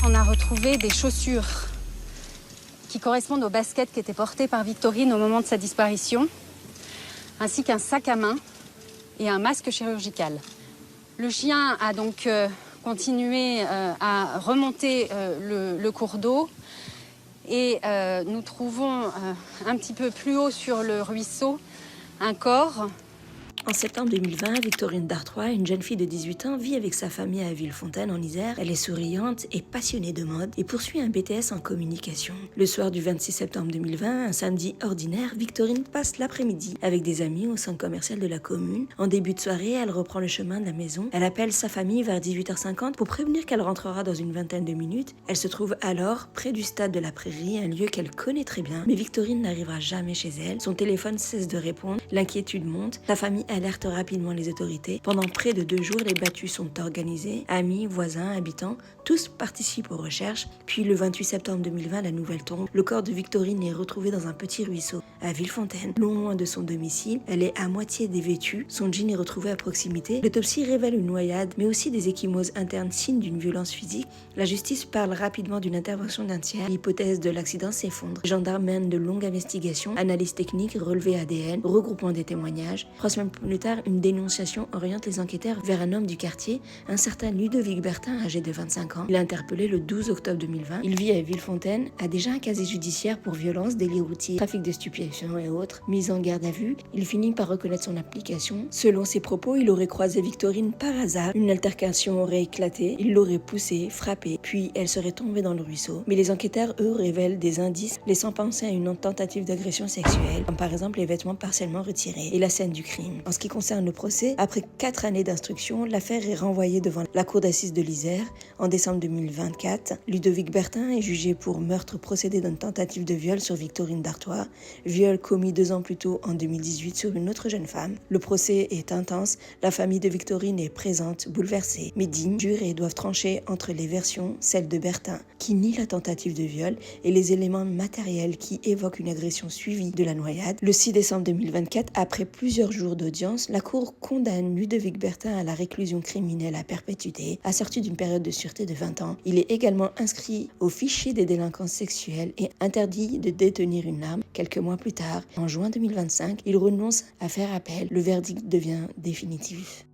On a retrouvé des chaussures qui correspondent aux baskets qui étaient portées par Victorine au moment de sa disparition, ainsi qu'un sac à main et un masque chirurgical. Le chien a donc continué à remonter le cours d'eau et nous trouvons un petit peu plus haut sur le ruisseau un corps. En septembre 2020, Victorine Dartois, une jeune fille de 18 ans, vit avec sa famille à Villefontaine en Isère. Elle est souriante et passionnée de mode et poursuit un BTS en communication. Le soir du 26 septembre 2020, un samedi ordinaire, Victorine passe l'après-midi avec des amis au centre commercial de la commune. En début de soirée, elle reprend le chemin de la maison. Elle appelle sa famille vers 18h50 pour prévenir qu'elle rentrera dans une vingtaine de minutes. Elle se trouve alors près du stade de la Prairie, un lieu qu'elle connaît très bien. Mais Victorine n'arrivera jamais chez elle. Son téléphone cesse de répondre. L'inquiétude monte. La famille alerte rapidement les autorités. Pendant près de 2 jours, les battues sont organisées. Amis, voisins, habitants, tous participent aux recherches. Puis le 28 septembre 2020, la nouvelle tombe. Le corps de Victorine est retrouvé dans un petit ruisseau à Villefontaine, non loin de son domicile. Elle est à moitié dévêtue. Son jean est retrouvé à proximité. L'autopsie révèle une noyade, mais aussi des ecchymoses internes, signe d'une violence physique. La justice parle rapidement d'une intervention d'un tiers. L'hypothèse de l'accident s'effondre. Les gendarmes mènent de longues investigations, analyses techniques, relevés ADN, regroupement des témoignages. 3 semaines plus tard, une dénonciation oriente les enquêteurs vers un homme du quartier, un certain Ludovic Bertin, âgé de 25 ans. Il est interpellé le 12 octobre 2020. Il vit à Villefontaine, a déjà un casier judiciaire pour violence, délit routier, trafic de stupéfiants et autres. Mise en garde à vue, il finit par reconnaître son application. Selon ses propos, il aurait croisé Victorine par hasard. Une altercation aurait éclaté, il l'aurait poussée, frappée, puis elle serait tombée dans le ruisseau. Mais les enquêteurs, eux, révèlent des indices laissant penser à une tentative d'agression sexuelle, comme par exemple les vêtements partiellement retirés et la scène du crime. En ce qui concerne le procès, après 4 années d'instruction, l'affaire est renvoyée devant la cour d'assises de l'Isère. En décembre 2024, Ludovic Bertin est jugé pour meurtre procédé d'une tentative de viol sur Victorine Dartois, viol commis 2 ans plus tôt en 2018 sur une autre jeune femme. Le procès est intense, la famille de Victorine est présente, bouleversée, mais digne. Les jurés doivent trancher entre les versions, celle de Bertin, qui nie la tentative de viol, et les éléments matériels qui évoquent une agression suivie de la noyade. Le 6 décembre 2024, après plusieurs jours d'audience, la Cour condamne Ludovic Bertin à la réclusion criminelle à perpétuité, assortie d'une période de sûreté de 20 ans. Il est également inscrit au fichier des délinquants sexuels et interdit de détenir une arme. Quelques mois plus tard, en juin 2025, il renonce à faire appel. Le verdict devient définitif.